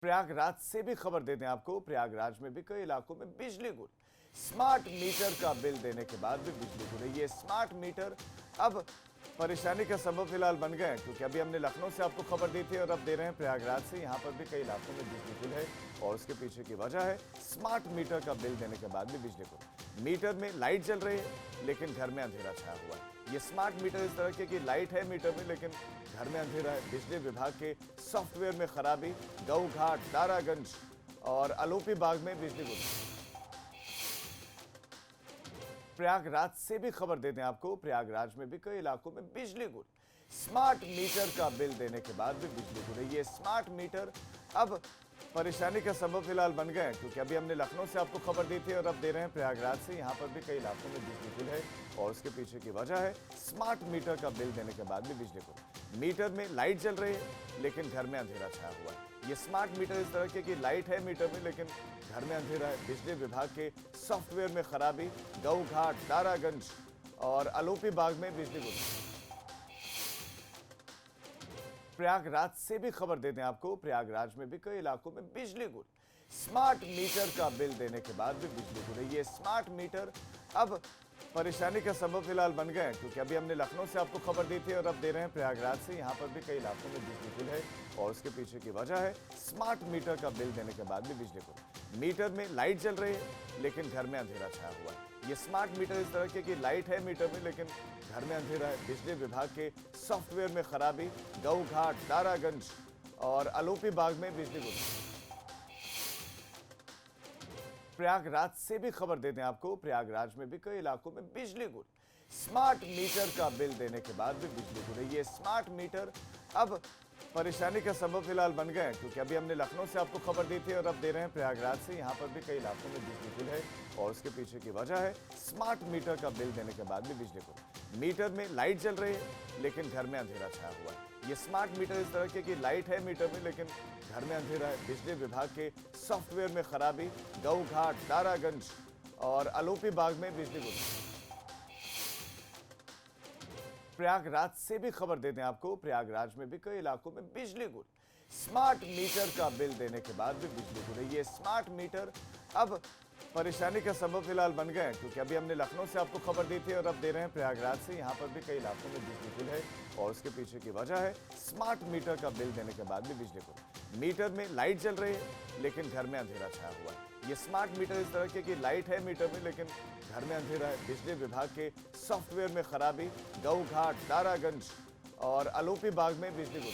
प्रयागराज से भी खबर देते हैं आपको। प्रयागराज में भी कई इलाकों में बिजली गुल। स्मार्ट मीटर का बिल देने के बाद भी बिजली गुल। ये स्मार्ट मीटर अब परेशानी का सबब फिलहाल बन गए हैं, क्योंकि अभी हमने लखनऊ से आपको खबर दी थी और अब दे रहे हैं प्रयागराज से। यहाँ पर भी कई इलाकों में बिजली गुल है और उसके पीछे की वजह है स्मार्ट मीटर का बिल देने के बाद भी बिजली गुल। मीटर में लाइट जल रही है लेकिन घर में अंधेरा छाया हुआ है। ये स्मार्ट मीटर इस तरह के कि लाइट है मीटर में लेकिन घर में अंधेरा है। बिजली विभाग के सॉफ्टवेयर में खराबी। गऊ घाट, दारागंज और अलोपी बाग में बिजली गुल। प्रयागराज से भी खबर देते हैं आपको। प्रयागराज में भी कई इलाकों में बिजली गुल। स्मार्ट मीटर का बिल देने के बाद भी बिजली गुल। ये स्मार्ट मीटर अब परेशानी का सबब फिलहाल बन गए हैं, क्योंकि अभी हमने लखनऊ से आपको खबर दी थी और अब दे रहे हैं प्रयागराज से। यहाँ पर भी कई इलाकों में बिजली गुल है और उसके पीछे की वजह है स्मार्ट मीटर का बिल देने के बाद भी बिजली गुल। मीटर में लाइट जल रही है लेकिन घर में अंधेरा छाया हुआ है। ये स्मार्ट मीटर इस तरह के कि लाइट है मीटर में लेकिन घर में अंधेरा है। बिजली विभाग के सॉफ्टवेयर में खराबी। गऊ घाट, दारागंज और अलोपी बाग में बिजली गुल। प्रयागराज से भी खबर देते हैं आपको। प्रयागराज में भी कई इलाकों में बिजली गुल। स्मार्ट मीटर का बिल देने के बाद भी बिजली गुल। ये स्मार्ट मीटर अब परेशानी का सबब फिलहाल बन गए हैं, क्योंकि अभी हमने लखनऊ से आपको खबर दी थी और अब दे रहे हैं प्रयागराज से। यहाँ पर भी कई इलाकों में बिजली गुल है और उसके पीछे की वजह है स्मार्ट मीटर का बिल देने के बाद भी बिजली गुल। मीटर में लाइट जल रही है लेकिन घर में अंधेरा छाया हुआ है। ये स्मार्ट मीटर इस तरह के कि लाइट है मीटर में लेकिन घर में अंधेरा है। बिजली विभाग के सॉफ्टवेयर में खराबी। गऊ घाट, दारागंज और अलोपी बाग में बिजली गुल। प्रयागराज से भी खबर देते हैं आपको। प्रयागराज में भी कई इलाकों में बिजली गुल। स्मार्ट मीटर का बिल देने के बाद भी बिजली गुल। ये स्मार्ट मीटर अब परेशानी का सबब फिलहाल बन गए हैं, क्योंकि अभी हमने लखनऊ से आपको खबर दी थी और अब दे रहे हैं प्रयागराज से। यहाँ पर भी कई इलाकों में बिजली गुल है और उसके पीछे की वजह है स्मार्ट मीटर का बिल देने के बाद भी बिजली गुल। मीटर में लाइट जल रही है लेकिन घर में अंधेरा छाया हुआ है। ये स्मार्ट मीटर इस तरह के कि लाइट है मीटर में लेकिन घर में अंधेरा है। बिजली विभाग के सॉफ्टवेयर में खराबी। गऊ घाट, दारागंज और अलोपी बाग में बिजली गुल। प्रयागराज से भी खबर देते हैं आपको। प्रयागराज में भी कई इलाकों में बिजली गुल। स्मार्ट मीटर का बिल देने के बाद भी बिजली गुल। ये स्मार्ट मीटर अब परेशानी का सबब फिलहाल बन गए हैं, क्योंकि अभी हमने लखनऊ से आपको खबर दी थी और अब दे रहे हैं प्रयागराज से। यहाँ पर भी कई इलाकों में बिजली गुल है और उसके पीछे की वजह है स्मार्ट मीटर का बिल देने के बाद भी बिजली गुल। मीटर में लाइट जल रही है लेकिन घर में अंधेरा छाया हुआ है। ये स्मार्ट मीटर इस तरह के कि लाइट है मीटर में लेकिन घर में अंधेरा है। बिजली विभाग के सॉफ्टवेयर में खराबी। गऊ घाट, दारागंज और अलोपी बाग में बिजली गुल।